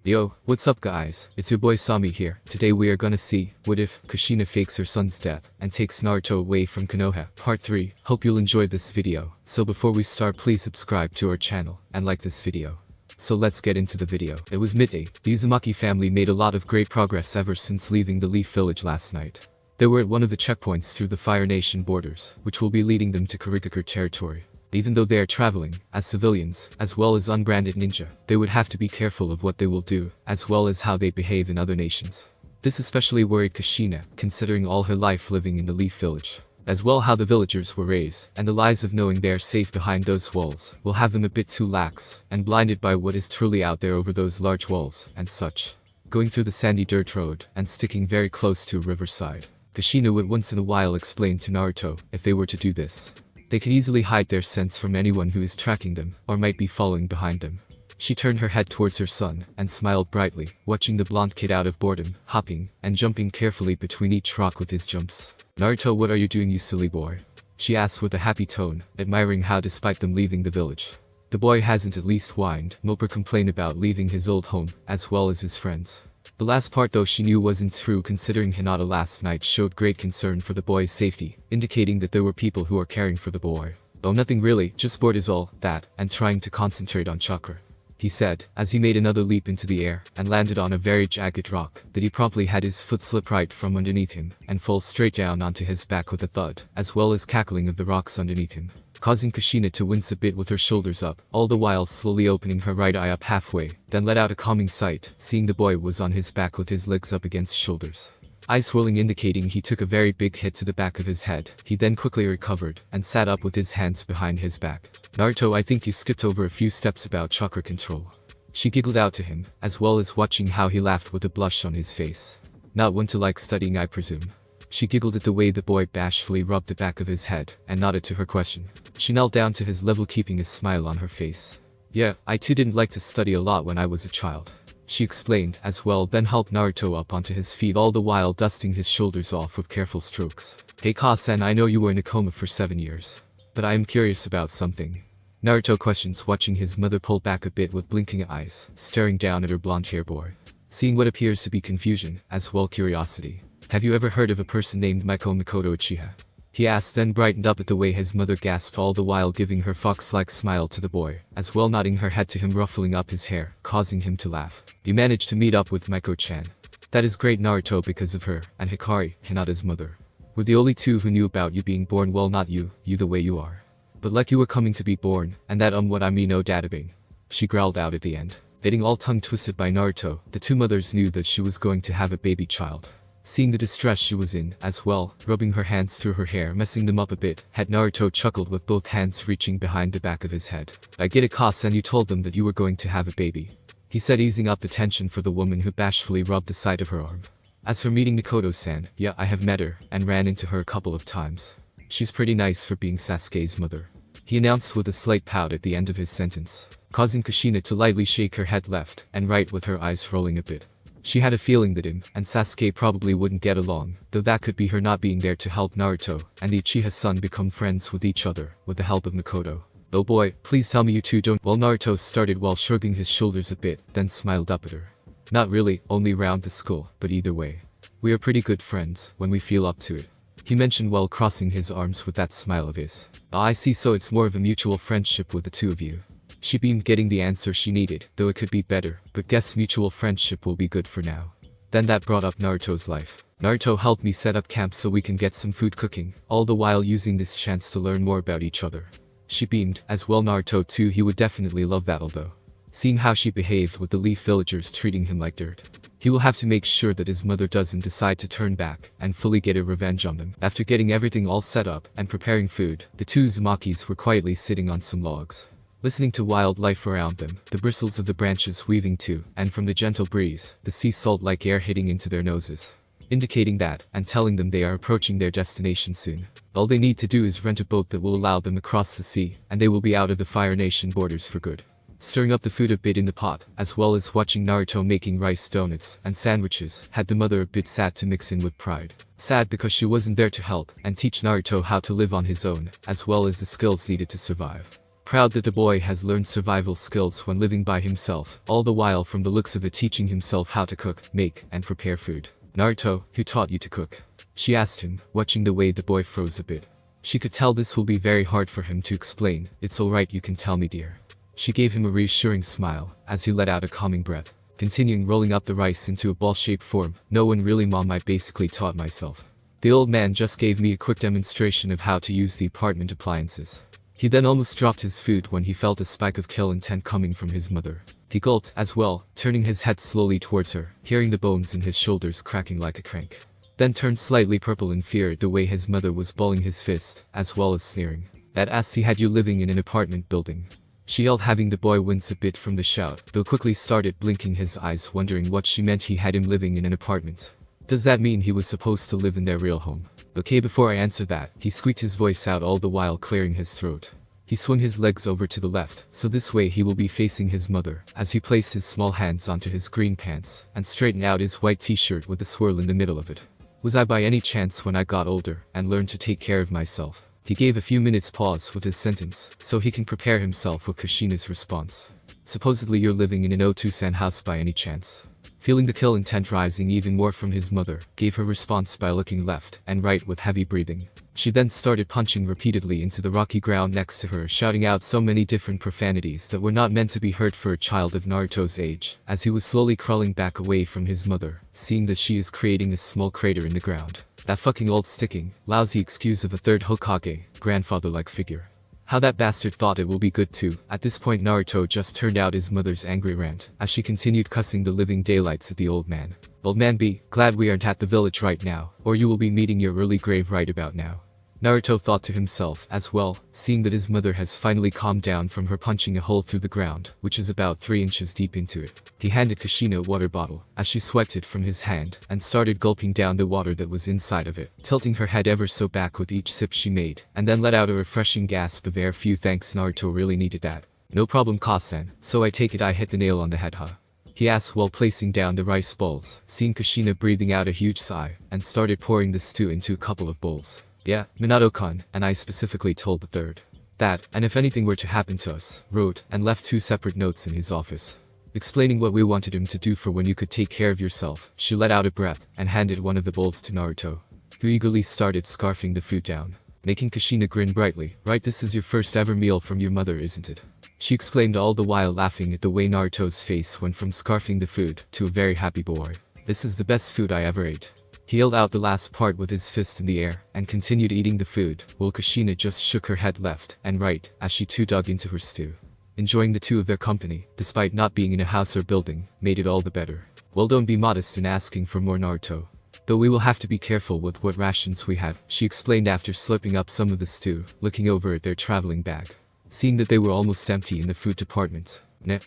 Yo, what's up guys, it's your boy Sami here. Today we are gonna see, what if Kushina fakes her son's death and takes Naruto away from Konoha. Part 3, hope you'll enjoy this video. So before we start, please subscribe to our channel and like this video. So let's get into the video. It was midday. The Uzumaki family made a lot of great progress ever since leaving the Leaf Village last night. They were at one of the checkpoints through the Fire Nation borders, which will be leading them to Kurigakure territory. Even though they are traveling, as civilians, as well as unbranded ninja, they would have to be careful of what they will do, as well as how they behave in other nations. This especially worried Kushina, considering all her life living in the Leaf Village. As well how the villagers were raised, and the lies of knowing they are safe behind those walls, will have them a bit too lax, and blinded by what is truly out there over those large walls, and such. Going through the sandy dirt road, and sticking very close to a riverside. Kushina would once in a while explain to Naruto, if they were to do this, they could easily hide their scents from anyone who is tracking them, or might be following behind them. She turned her head towards her son, and smiled brightly, watching the blonde kid out of boredom, hopping, and jumping carefully between each rock with his jumps. "Naruto, what are you doing, you silly boy?" she asked with a happy tone, admiring how despite them leaving the village, the boy hasn't at least whined, moped or complained about leaving his old home, as well as his friends. The last part though she knew wasn't true, considering Hinata last night showed great concern for the boy's safety, indicating that there were people who are caring for the boy. "Oh, nothing really, just bored is all that, and trying to concentrate on chakra," he said, as he made another leap into the air, and landed on a very jagged rock, that he promptly had his foot slip right from underneath him, and fall straight down onto his back with a thud, as well as cackling of the rocks underneath him, causing Kushina to wince a bit with her shoulders up, all the while slowly opening her right eye up halfway, then let out a calming sight, seeing the boy was on his back with his legs up against shoulders. Eyes swirling, indicating he took a very big hit to the back of his head. He then quickly recovered, and sat up with his hands behind his back. "Naruto, I think you skipped over a few steps about chakra control," she giggled out to him, as well as watching how he laughed with a blush on his face. "Not one to like studying, I presume?" She giggled at the way the boy bashfully rubbed the back of his head, and nodded to her question. She knelt down to his level, keeping a smile on her face. "Yeah, I too didn't like to study a lot when I was a child," she explained, as well then helped Naruto up onto his feet, all the while dusting his shoulders off with careful strokes. "Hey Ka-san, I know you were in a coma for 7 years. But I am curious about something." Naruto questions, watching his mother pull back a bit with blinking eyes, staring down at her blonde hair boy. Seeing what appears to be confusion, as well curiosity. "Have you ever heard of a person named Maiko Makoto Uchiha?" he asked, then brightened up at the way his mother gasped, all the while giving her fox-like smile to the boy, as well nodding her head to him, ruffling up his hair, causing him to laugh. "You managed to meet up with Maiko-chan. That is great, Naruto, because of her, and Hikari, Hinata's mother, were the only two who knew about you being born. Well, not you the way you are. But like you were coming to be born, and that what I mean, no databing," she growled out at the end. Getting all tongue-twisted by Naruto, the two mothers knew that she was going to have a baby child. Seeing the distress she was in, as well, rubbing her hands through her hair, messing them up a bit, had Naruto chuckled with both hands reaching behind the back of his head. "I get it, Kas, and you told them that you were going to have a baby," he said, easing up the tension for the woman who bashfully rubbed the side of her arm. "As for meeting Mikoto-san, yeah, I have met her, and ran into her a couple of times. She's pretty nice for being Sasuke's mother," he announced with a slight pout at the end of his sentence, causing Kushina to lightly shake her head left and right with her eyes rolling a bit. She had a feeling that him and Sasuke probably wouldn't get along, though that could be her not being there to help Naruto and the Uchiha's son become friends with each other, with the help of Mikoto. "Oh boy, please tell me you two don't." Well, Naruto started while shrugging his shoulders a bit, then smiled up at her. "Not really, only around the school, but either way, we are pretty good friends, when we feel up to it," he mentioned while crossing his arms with that smile of his. "Ah, I see, so it's more of a mutual friendship with the two of you." She beamed, getting the answer she needed, though it could be better, but guess mutual friendship will be good for now. Then that brought up Naruto's life. "Naruto helped me set up camp so we can get some food cooking, all the while using this chance to learn more about each other." She beamed, as well Naruto too, he would definitely love that, although, seeing how she behaved with the Leaf villagers treating him like dirt, he will have to make sure that his mother doesn't decide to turn back and fully get a revenge on them. After getting everything all set up and preparing food, the two Uzumakis were quietly sitting on some logs, listening to wildlife around them, the bristles of the branches weaving to and from the gentle breeze, the sea salt-like air hitting into their noses, indicating that, and telling them they are approaching their destination soon. All they need to do is rent a boat that will allow them across the sea, and they will be out of the Fire Nation borders for good. Stirring up the food a bit in the pot, as well as watching Naruto making rice donuts and sandwiches, had the mother a bit sad to mix in with pride. Sad because she wasn't there to help and teach Naruto how to live on his own, as well as the skills needed to survive. proud that the boy has learned survival skills when living by himself, all the while from the looks of it teaching himself how to cook, make, and prepare food. "Naruto, who taught you to cook?" she asked him, watching the way the boy froze a bit. She could tell this will be very hard for him to explain. "It's alright, you can tell me, dear." She gave him a reassuring smile, as he let out a calming breath, continuing rolling up the rice into a ball-shaped form. "No one really, Mom, I basically taught myself. The old man just gave me a quick demonstration of how to use the apartment appliances." He then almost dropped his food when he felt a spike of kill intent coming from his mother. He gulped as well, turning his head slowly towards her, hearing the bones in his shoulders cracking like a crank. Then turned slightly purple in fear at the way his mother was balling his fist, as well as sneering. "That ass he had you living in an apartment building." She yelled, having the boy wince a bit from the shout, though quickly started blinking his eyes, wondering what she meant. He had him living in an apartment. Does that mean he was supposed to live in their real home? "Okay, before I answer that," he squeaked his voice out, all the while clearing his throat. He swung his legs over to the left, so this way he will be facing his mother, as he placed his small hands onto his green pants, and straightened out his white t-shirt with a swirl in the middle of it. "Was I by any chance when I got older, and learned to take care of myself?" He gave a few minutes pause with his sentence, so he can prepare himself with Kushina's response. "Supposedly you're living in an Otu-san house by any chance?" Feeling the kill intent rising even more from his mother, gave her response by looking left and right with heavy breathing. She then started punching repeatedly into the rocky ground next to her, shouting out so many different profanities that were not meant to be heard for a child of Naruto's age, as he was slowly crawling back away from his mother, seeing that she is creating a small crater in the ground. That fucking old sticking, lousy excuse of a third Hokage, grandfather-like figure. How that bastard thought it will be good too. At this point Naruto just turned out his mother's angry rant, as she continued cussing the living daylights at the old man. "Old man, be glad we aren't at the village right now, or you will be meeting your early grave right about now." Naruto thought to himself as well, seeing that his mother has finally calmed down from her punching a hole through the ground, which is about 3 inches deep into it. He handed Kushina a water bottle, as she swiped it from his hand, and started gulping down the water that was inside of it, tilting her head ever so back with each sip she made, and then let out a refreshing gasp of air. "Phew, thanks, Naruto really needed that." "No problem, Kasen, so I take it I hit the nail on the head, huh?" he asked while placing down the rice balls, seeing Kushina breathing out a huge sigh, and started pouring the stew into a couple of bowls. "Yeah, Minato-kun, and I specifically told the third that, and if anything were to happen to us," wrote, and left 2 separate notes in his office, explaining what we wanted him to do for when you could take care of yourself. She let out a breath, and handed one of the bowls to Naruto, who eagerly started scarfing the food down, making Kushina grin brightly. "Right, this is your first ever meal from your mother, isn't it?" she exclaimed, all the while laughing at the way Naruto's face went from scarfing the food to a very happy boy. "This is the best food I ever ate." He yelled out the last part with his fist in the air, and continued eating the food, while Kushina just shook her head left and right, as she too dug into her stew. Enjoying the two of their company, despite not being in a house or building, made it all the better. "Well, don't be modest in asking for more, Naruto. Though we will have to be careful with what rations we have," she explained after slurping up some of the stew, looking over at their traveling bag, seeing that they were almost empty in the food department.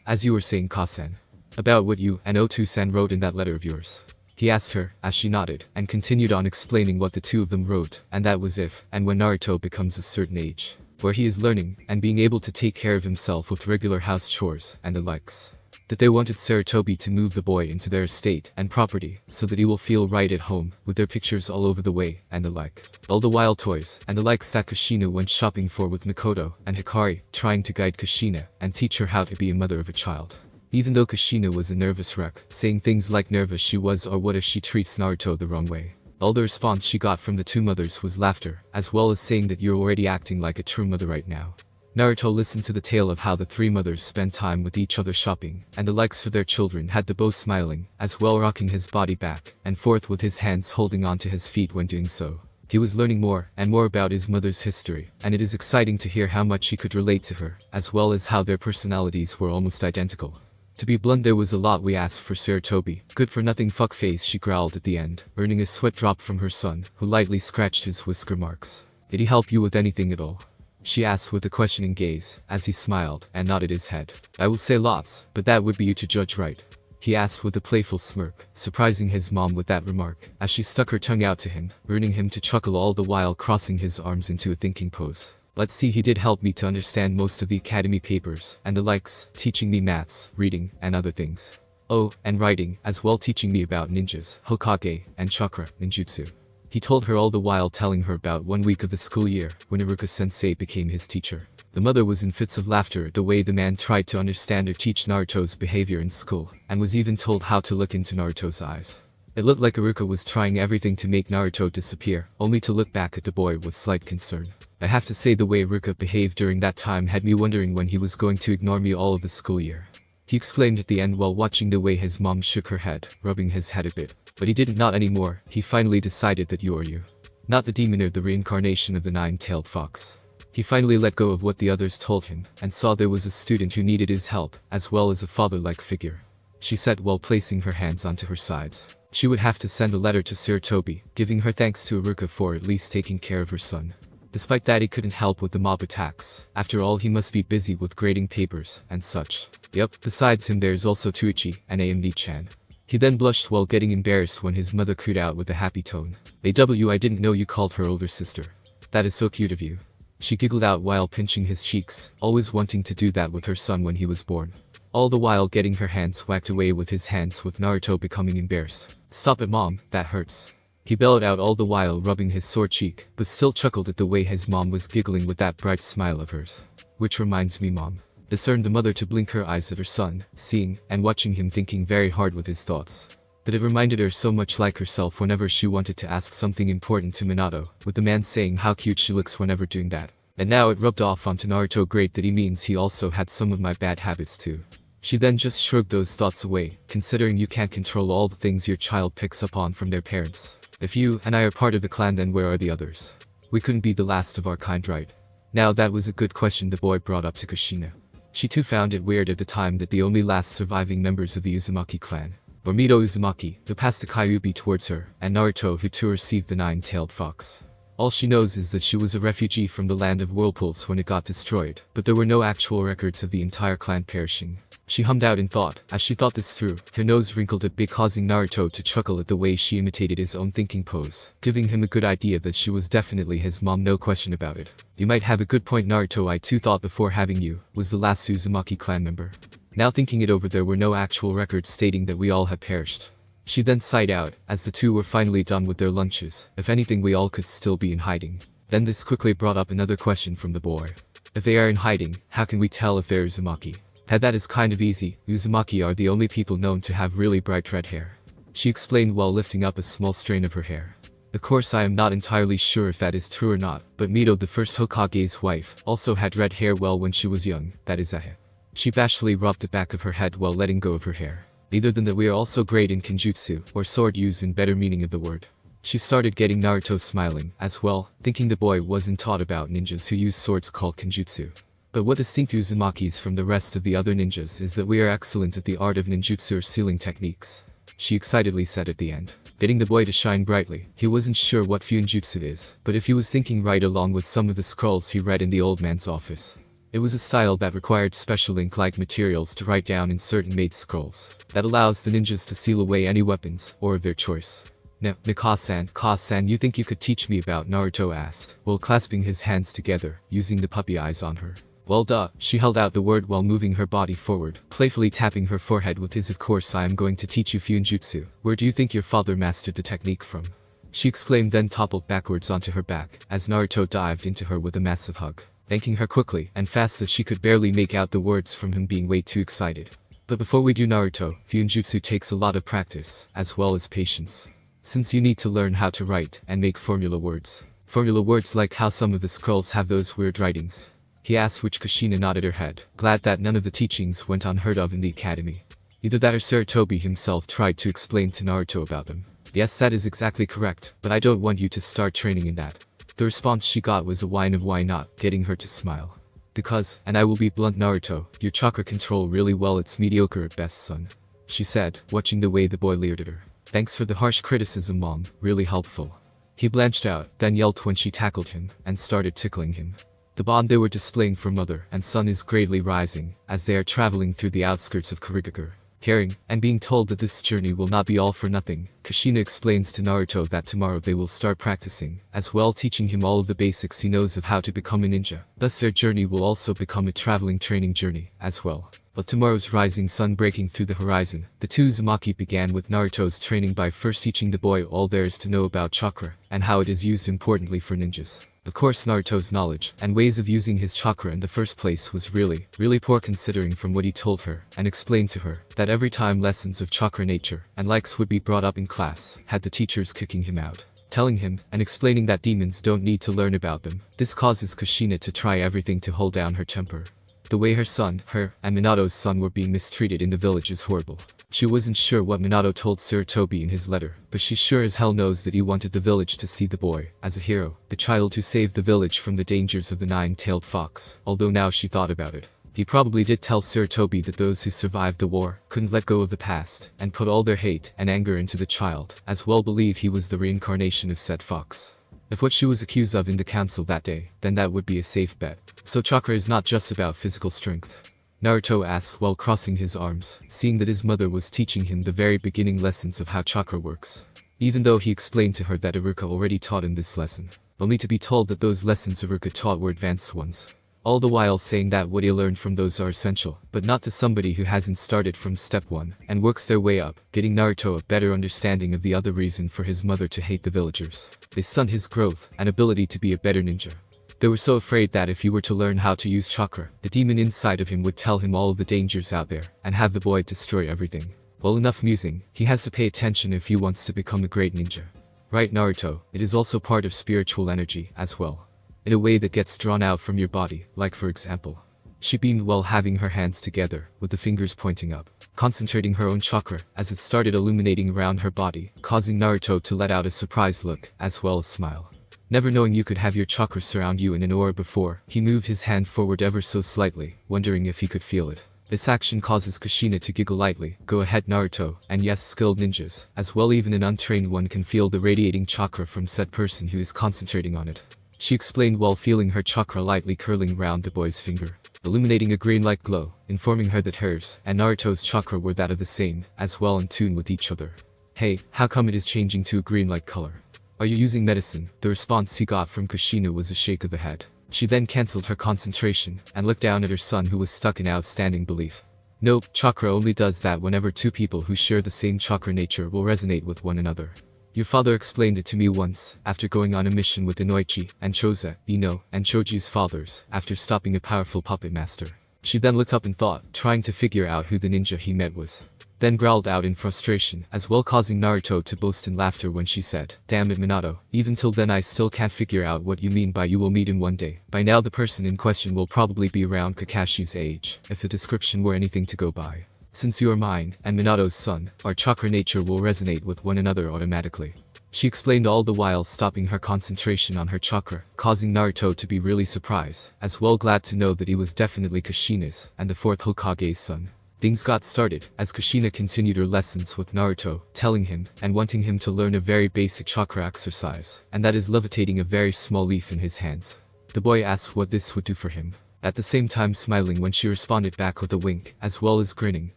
As you were saying, Kasen, about what you and Otu-san wrote in that letter of yours?" he asked her, as she nodded, and continued on explaining what the two of them wrote, and that was if and when Naruto becomes a certain age, where he is learning and being able to take care of himself with regular house chores and the likes, that they wanted Sarutobi to move the boy into their estate and property, so that he will feel right at home, with their pictures all over the way, and the like. All the while toys and the likes that Kushina went shopping for with Mikoto and Hikari, trying to guide Kushina and teach her how to be a mother of a child. Even though Kushina was a nervous wreck, saying things like nervous she was or what if she treats Naruto the wrong way. All the response she got from the two mothers was laughter, as well as saying that you're already acting like a true mother right now. Naruto listened to the tale of how the 3 mothers spent time with each other shopping, and the likes for their children, had the bow smiling, as well rocking his body back and forth with his hands holding onto his feet when doing so. He was learning more and more about his mother's history, and it is exciting to hear how much he could relate to her, as well as how their personalities were almost identical. To be blunt, there was a lot we asked for Sarutobi. "Good for nothing fuckface," she growled at the end, earning a sweat drop from her son, who lightly scratched his whisker marks. "Did he help you with anything at all?" she asked with a questioning gaze, as he smiled and nodded his head. "I will say lots, but that would be you to judge, right?" he asked with a playful smirk, surprising his mom with that remark, as she stuck her tongue out to him, earning him to chuckle all the while crossing his arms into a thinking pose. "Let's see, he did help me to understand most of the academy papers and the likes, teaching me maths, reading, and other things. Oh, and writing, as well, teaching me about ninjas, Hokage, and chakra, ninjutsu." He told her, all the while telling her about 1 week of the school year, when Iruka-sensei became his teacher. The mother was in fits of laughter at the way the man tried to understand or teach Naruto's behavior in school, and was even told how to look into Naruto's eyes. It looked like Iruka was trying everything to make Naruto disappear, only to look back at the boy with slight concern. I have to say the way Iruka behaved during that time had me wondering when he was going to ignore me all of the school year. He exclaimed at the end while watching the way his mom shook her head, rubbing his head a bit. But he didn't not anymore. He finally decided that you are you. Not the demon or the reincarnation of the nine-tailed fox. He finally let go of what the others told him, and saw there was a student who needed his help, as well as a father-like figure. She said while placing her hands onto her sides. She would have to send a letter to Sir Toby, giving her thanks to Iruka for at least taking care of her son. Despite that, he couldn't help with the mob attacks. After all, he must be busy with grading papers, and such. Yup, besides him there's also Tuichi, and AMD-chan. He then blushed while getting embarrassed when his mother cooed out with a happy tone. I didn't know you called her older sister. That is so cute of you. She giggled out while pinching his cheeks, always wanting to do that with her son when he was born. All the while getting her hands whacked away with his hands, with Naruto becoming embarrassed. Stop it, mom, that hurts. He bellowed out all the while rubbing his sore cheek, but still chuckled at the way his mom was giggling with that bright smile of hers. Which reminds me, mom. Discerned the mother to blink her eyes at her son, seeing and watching him thinking very hard with his thoughts. That it reminded her so much like herself whenever she wanted to ask something important to Minato, with the man saying how cute she looks whenever doing that. And now it rubbed off onto Naruto. Great, that he means he also had some of my bad habits too. She then just shrugged those thoughts away, considering you can't control all the things your child picks up on from their parents. If you and I are part of the clan, then where are the others? We couldn't be the last of our kind, right? Now that was a good question the boy brought up to Kushina. She too found it weird at the time that the only last surviving members of the Uzumaki clan were Mito Uzumaki, who passed the Kyuubi towards her, and Naruto, who too received the nine-tailed fox. All she knows is that she was a refugee from the land of whirlpools when it got destroyed, but there were no actual records of the entire clan perishing. She hummed out in thought. As she thought this through, her nose wrinkled a bit, causing Naruto to chuckle at the way she imitated his own thinking pose, giving him a good idea that she was definitely his mom, no question about it. You might have a good point, Naruto. I too thought before having you was the last Uzumaki clan member. Now thinking it over, there were no actual records stating that we all had perished. She then sighed out, as the two were finally done with their lunches. If anything, we all could still be in hiding. Then this quickly brought up another question from the boy. If they are in hiding, how can we tell if they're Uzumaki? That is kind of easy. Uzumaki are the only people known to have really bright red hair. She explained while lifting up a small strand of her hair. Of course, I am not entirely sure if that is true or not, but Mito, the first Hokage's wife, also had red hair when she was young, that is Ahe. She bashfully rubbed the back of her head while letting go of her hair. Either than that, we are also great in Kenjutsu, or sword use in better meaning of the word. She started getting Naruto smiling, as well, thinking the boy wasn't taught about ninjas who use swords called Kenjutsu. But what distinct Uzumakis from the rest of the other ninjas is that we are excellent at the art of ninjutsu or sealing techniques. She excitedly said at the end, getting the boy to shine brightly. He wasn't sure what Fuinjutsu is, but if he was thinking right along with some of the scrolls he read in the old man's office. It was a style that required special ink-like materials to write down in certain made scrolls, that allows the ninjas to seal away any weapons, or of their choice. Now, Ka-san, you think you could teach me about? Naruto asked, while clasping his hands together, using the puppy eyes on her. Well duh, she held out the word while moving her body forward, playfully tapping her forehead with his. Of course I am going to teach you Fuinjutsu. Where do you think your father mastered the technique from? She exclaimed, then toppled backwards onto her back, as Naruto dived into her with a massive hug, thanking her quickly and fast that she could barely make out the words from him being way too excited. But before we do, Naruto, Fuinjutsu takes a lot of practice, as well as patience. Since you need to learn how to write and make formula words. Formula words like how some of the scrolls have those weird writings. He asked, which Kushina nodded her head, glad that none of the teachings went unheard of in the academy. Either that or Sir Toby himself tried to explain to Naruto about them. Yes, that is exactly correct, but I don't want you to start training in that. The response she got was a whine of why not, getting her to smile. Because, and I will be blunt, Naruto, your chakra control really well, it's mediocre at best, son. She said, watching the way the boy leered at her. Thanks for the harsh criticism, mom, really helpful. He blanched out, then yelped when she tackled him, and started tickling him. The bond they were displaying for mother and son is greatly rising, as they are traveling through the outskirts of Kurigakure. Hearing, and being told that this journey will not be all for nothing, Kushina explains to Naruto that tomorrow they will start practicing, as well teaching him all of the basics he knows of how to become a ninja. Thus their journey will also become a traveling training journey, as well. But tomorrow's rising sun breaking through the horizon, the two Uzumaki began with Naruto's training by first teaching the boy all there is to know about chakra, and how it is used importantly for ninjas. Of course, Naruto's knowledge and ways of using his chakra in the first place was really poor, considering from what he told her and explained to her that every time lessons of chakra nature and likes would be brought up in class, had the teachers kicking him out, telling him and explaining that demons don't need to learn about them. This causes Kushina to try everything to hold down her temper. The way her son, and Minato's son were being mistreated in the village is horrible. She wasn't sure what Minato told Sarutobi in his letter, but she sure as hell knows that he wanted the village to see the boy as a hero, the child who saved the village from the dangers of the nine-tailed fox. Although now she thought about it, he probably did tell Sarutobi that those who survived the war couldn't let go of the past and put all their hate and anger into the child, as well believe he was the reincarnation of said fox. If what she was accused of in the council that day, then that would be a safe bet. So chakra is not just about physical strength. Naruto asked while crossing his arms, seeing that his mother was teaching him the very beginning lessons of how chakra works. Even though he explained to her that Iruka already taught him this lesson, only to be told that those lessons Iruka taught were advanced ones. All the while saying that what he learned from those are essential, but not to somebody who hasn't started from step 1 and works their way up, getting Naruto a better understanding of the other reason for his mother to hate the villagers. They stunt his growth and ability to be a better ninja. They were so afraid that if he were to learn how to use chakra, the demon inside of him would tell him all of the dangers out there and have the boy destroy everything. Well, enough musing, he has to pay attention if he wants to become a great ninja. Right, Naruto, it is also part of spiritual energy as well, in a way that gets drawn out from your body, like for example. She beamed while having her hands together, with the fingers pointing up, concentrating her own chakra as it started illuminating around her body, causing Naruto to let out a surprised look, as well as smile. Never knowing you could have your chakra surround you in an aura before, he moved his hand forward ever so slightly, wondering if he could feel it. This action causes Kushina to giggle lightly. Go ahead, Naruto, and yes, skilled ninjas, as well even an untrained one can feel the radiating chakra from said person who is concentrating on it. She explained while feeling her chakra lightly curling round the boy's finger, illuminating a green-like glow, informing her that hers and Naruto's chakra were that of the same, as well in tune with each other. Hey, how come it is changing to a green-like color? Are you using medicine? The response he got from Kushina was a shake of the head. She then cancelled her concentration and looked down at her son who was stuck in outstanding belief. Nope, chakra only does that whenever two people who share the same chakra nature will resonate with one another. Your father explained it to me once, after going on a mission with Inoichi and Choza, Ino, and Choji's fathers, after stopping a powerful puppet master. She then looked up in thought, trying to figure out who the ninja he met was. Then growled out in frustration, as well causing Naruto to burst in laughter when she said, "Damn it, Minato, even till then I still can't figure out what you mean by you will meet him one day." By now the person in question will probably be around Kakashi's age, if the description were anything to go by. Since you are mine, and Minato's son, our chakra nature will resonate with one another automatically. She explained, all the while stopping her concentration on her chakra, causing Naruto to be really surprised, as well glad to know that he was definitely Kushina's, and the 4th Hokage's son. Things got started, as Kushina continued her lessons with Naruto, telling him, and wanting him to learn a very basic chakra exercise, and that is levitating a very small leaf in his hands. The boy asked what this would do for him, at the same time smiling when she responded back with a wink, as well as grinning,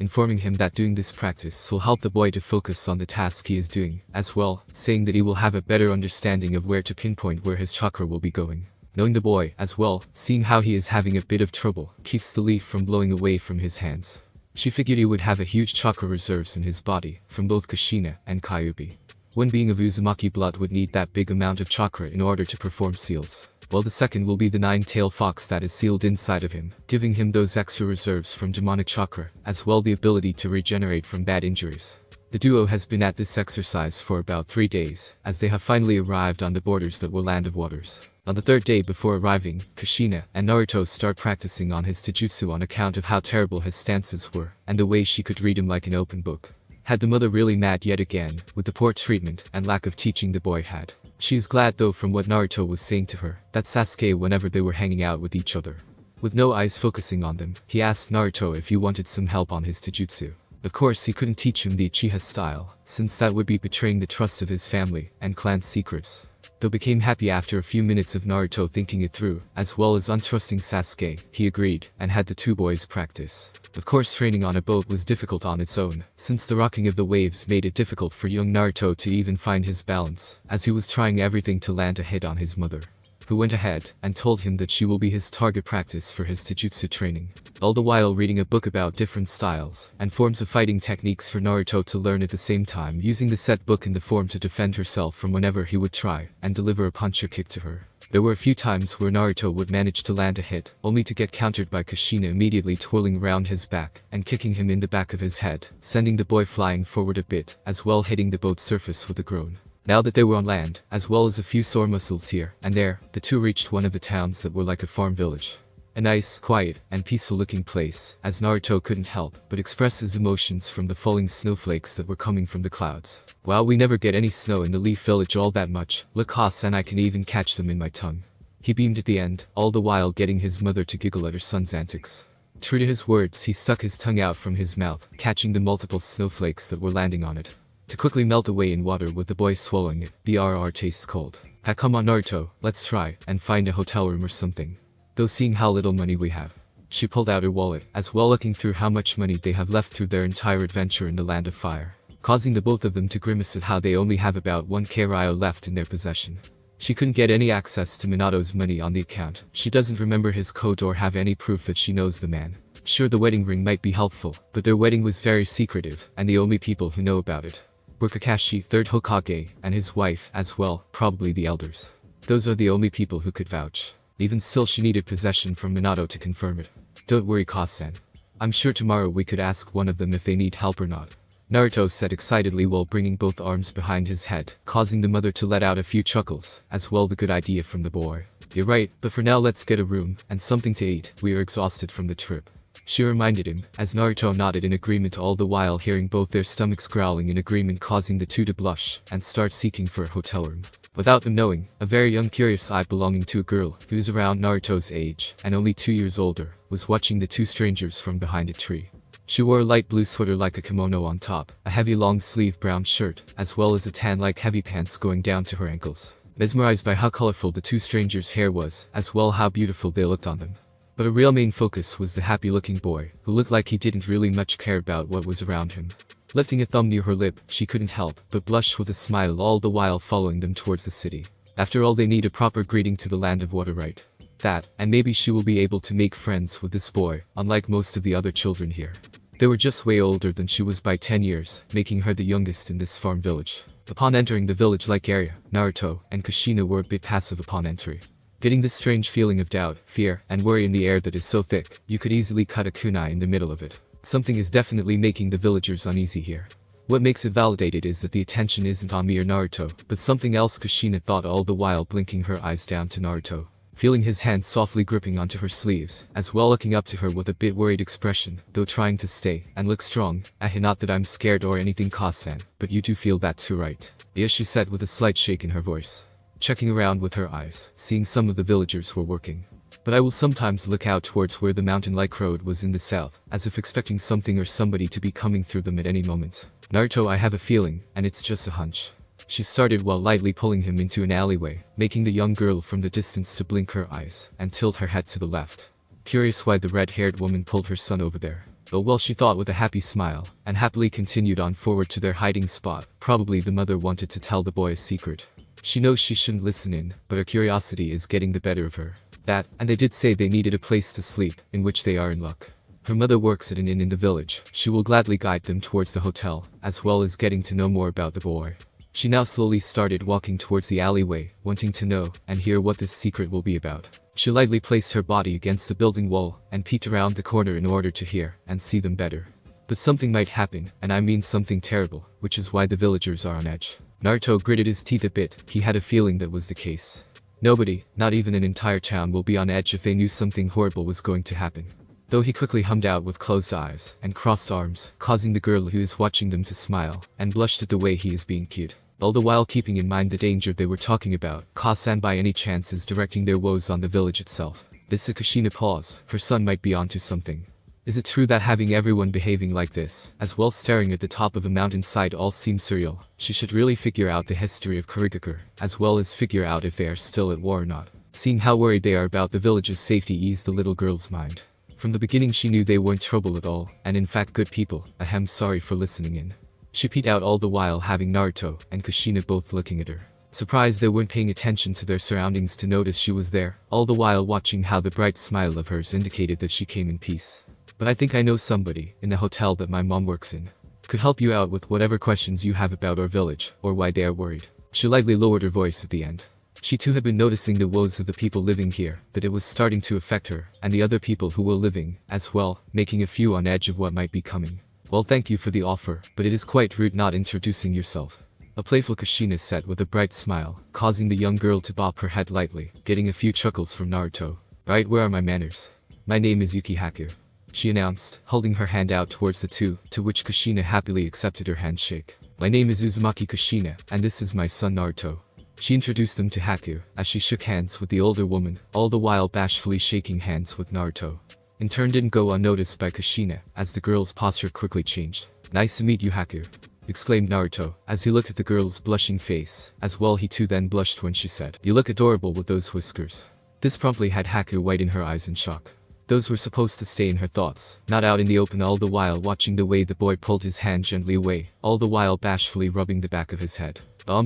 informing him that doing this practice will help the boy to focus on the task he is doing, as well, saying that he will have a better understanding of where to pinpoint where his chakra will be going. Knowing the boy, as well, seeing how he is having a bit of trouble, keeps the leaf from blowing away from his hands. She figured he would have a huge chakra reserves in his body, from both Kushina and Kyuubi. One being of Uzumaki blood would need that big amount of chakra in order to perform seals, while the second will be the 9-tailed fox that is sealed inside of him, giving him those extra reserves from demonic chakra, as well the ability to regenerate from bad injuries. The duo has been at this exercise for about 3 days, as they have finally arrived on the borders that were Land of Waters. On the 3rd day before arriving, Kushina and Naruto start practicing on his taijutsu on account of how terrible his stances were, and the way she could read him like an open book. Had the mother really mad yet again, with the poor treatment and lack of teaching the boy had. She is glad though from what Naruto was saying to her, that Sasuke whenever they were hanging out with each other, with no eyes focusing on them, he asked Naruto if he wanted some help on his taijutsu. Of course he couldn't teach him the Uchiha style, since that would be betraying the trust of his family and clan's secrets. Though became happy after a few minutes of Naruto thinking it through, as well as untrusting Sasuke, he agreed, and had the two boys practice. Of course training on a boat was difficult on its own, since the rocking of the waves made it difficult for young Naruto to even find his balance, as he was trying everything to land a hit on his mother, who went ahead and told him that she will be his target practice for his taijutsu training, all the while reading a book about different styles and forms of fighting techniques for Naruto to learn at the same time, using the set book in the form to defend herself from whenever he would try and deliver a punch or kick to her. There were a few times where Naruto would manage to land a hit, only to get countered by Kushina immediately twirling around his back and kicking him in the back of his head, sending the boy flying forward a bit, as well hitting the boat's surface with a groan. Now that they were on land, as well as a few sore muscles here and there, the two reached one of the towns that were like a farm village. A nice, quiet, and peaceful-looking place, as Naruto couldn't help but express his emotions from the falling snowflakes that were coming from the clouds. Wow, we never get any snow in the Leaf Village all that much. Look, Haas, and I can even catch them in my tongue. He beamed at the end, all the while getting his mother to giggle at her son's antics. True to his words, he stuck his tongue out from his mouth, catching the multiple snowflakes that were landing on it, to quickly melt away in water with the boy swallowing it. BRR tastes cold. Ah, come on Naruto, let's try and find a hotel room or something. Though seeing how little money we have. She pulled out her wallet, as well looking through how much money they have left through their entire adventure in the Land of Fire, causing the both of them to grimace at how they only have about 1k Ryo left in their possession. She couldn't get any access to Minato's money on the account. She doesn't remember his code or have any proof that she knows the man. Sure, the wedding ring might be helpful, but their wedding was very secretive, and the only people who know about it were Kakashi, third Hokage, and his wife as well, probably the elders. Those are the only people who could vouch. Even still, she needed possession from Minato to confirm it. Don't worry, Kasen. I'm sure tomorrow we could ask one of them if they need help or not, Naruto said excitedly while bringing both arms behind his head, causing the mother to let out a few chuckles, as well the good idea from the boy. You're right, but for now let's get a room and something to eat. We are exhausted from the trip, she reminded him, as Naruto nodded in agreement, all the while hearing both their stomachs growling in agreement, causing the two to blush and start seeking for a hotel room. Without them knowing, a very young curious eye belonging to a girl who is around Naruto's age and only 2 years older was watching the two strangers from behind a tree. She wore a light blue sweater like a kimono on top, a heavy long sleeve brown shirt, as well as a tan like heavy pants going down to her ankles. Mesmerized by how colorful the two strangers' hair was, as well how beautiful they looked on them. But a real main focus was the happy-looking boy, who looked like he didn't really much care about what was around him. Lifting a thumb near her lip, she couldn't help but blush with a smile, all the while following them towards the city. After all, they need a proper greeting to the Land of Water, right? That, and maybe she will be able to make friends with this boy, unlike most of the other children here. They were just way older than she was by 10 years, making her the youngest in this farm village. Upon entering the village-like area, Naruto and Kushina were a bit passive upon entry. Getting this strange feeling of doubt, fear, and worry in the air that is so thick, you could easily cut a kunai in the middle of it. Something is definitely making the villagers uneasy here. What makes it validated is that the attention isn't on me or Naruto, but something else, Kushina thought, all the while blinking her eyes down to Naruto, feeling his hand softly gripping onto her sleeves, as well looking up to her with a bit worried expression, though trying to stay and look strong. Not that I'm scared or anything, Kasan, but you do feel that too, right? Yes, she said with a slight shake in her voice, checking around with her eyes, seeing some of the villagers were working. But I will sometimes look out towards where the mountain-like road was in the south, as if expecting something or somebody to be coming through them at any moment. Naruto, I have a feeling, and it's just a hunch. She started while lightly pulling him into an alleyway, making the young girl from the distance to blink her eyes and tilt her head to the left. Curious why the red-haired woman pulled her son over there. Oh well, she thought with a happy smile, and happily continued on forward to their hiding spot. Probably the mother wanted to tell the boy a secret. She knows she shouldn't listen in, but her curiosity is getting the better of her. That, and they did say they needed a place to sleep, in which they are in luck. Her mother works at an inn in the village. She will gladly guide them towards the hotel, as well as getting to know more about the boy. She now slowly started walking towards the alleyway, wanting to know and hear what this secret will be about. She lightly placed her body against the building wall and peeked around the corner in order to hear and see them better. But something might happen, and I mean something terrible, which is why the villagers are on edge. Naruto gritted his teeth a bit. He had a feeling that was the case. Nobody, not even an entire town, will be on edge if they knew something horrible was going to happen. Though he quickly hummed out with closed eyes and crossed arms, causing the girl who is watching them to smile and blushed at the way he is being cute. All the while keeping in mind the danger they were talking about. Kasan by any chance is directing their woes on the village itself. This is Kushina pause. Her son might be onto something. Is it true that having everyone behaving like this, as well staring at the top of a mountainside, all seems surreal? She should really figure out the history of Kurigakure, as well as figure out if they are still at war or not. Seeing how worried they are about the village's safety eased the little girl's mind. From the beginning she knew they weren't trouble at all, and in fact good people. Ahem, sorry for listening in. She peeked out all the while having Naruto and Kushina both looking at her. Surprised they weren't paying attention to their surroundings to notice she was there, all the while watching how the bright smile of hers indicated that she came in peace. But I think I know somebody, in the hotel that my mom works in. Could help you out with whatever questions you have about our village, or why they are worried. She lightly lowered her voice at the end. She too had been noticing the woes of the people living here, that it was starting to affect her, and the other people who were living, as well, making a few on edge of what might be coming. Well, thank you for the offer, but it is quite rude not introducing yourself. A playful Kushina said with a bright smile, causing the young girl to bop her head lightly, getting a few chuckles from Naruto. Right, where are my manners? My name is Yuki Haku, she announced, holding her hand out towards the two, to which Kushina happily accepted her handshake. My name is Uzumaki Kushina, and this is my son Naruto. She introduced them to Haku, as she shook hands with the older woman, all the while bashfully shaking hands with Naruto. In turn didn't go unnoticed by Kushina, as the girl's posture quickly changed. Nice to meet you Haku, exclaimed Naruto, as he looked at the girl's blushing face, as well he too then blushed when she said, you look adorable with those whiskers. This promptly had Haku widen her eyes in shock. Those were supposed to stay in her thoughts, not out in the open, all the while watching the way the boy pulled his hand gently away, all the while bashfully rubbing the back of his head.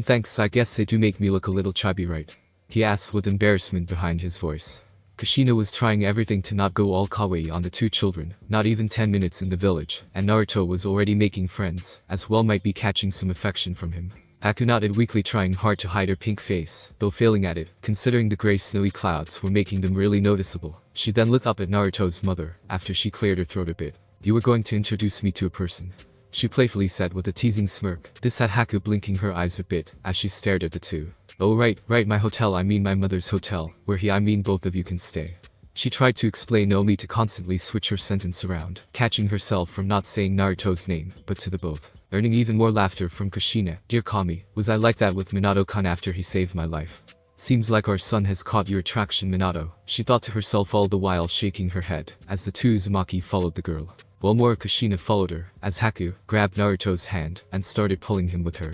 Thanks, I guess they do make me look a little chubby, right? He asked with embarrassment behind his voice. Kushina was trying everything to not go all kawaii on the two children, not even 10 minutes in the village, and Naruto was already making friends, as well might be catching some affection from him. Haku nodded weakly, trying hard to hide her pink face, though failing at it, considering the grey snowy clouds were making them really noticeable. She then looked up at Naruto's mother, after she cleared her throat a bit. You were going to introduce me to a person, she playfully said with a teasing smirk. This had Haku blinking her eyes a bit, as she stared at the two. Oh right, my hotel, I mean my mother's hotel, where I mean both of you can stay. She tried to explain, only to constantly switch her sentence around, catching herself from not saying Naruto's name, but to the both. Earning even more laughter from Kushina. Dear Kami, was I like that with Minato-kun after he saved my life? Seems like our son has caught your attraction, Minato, she thought to herself, all the while shaking her head, as the two Uzumaki followed the girl. While more Kushina followed her, as Haku grabbed Naruto's hand and started pulling him with her.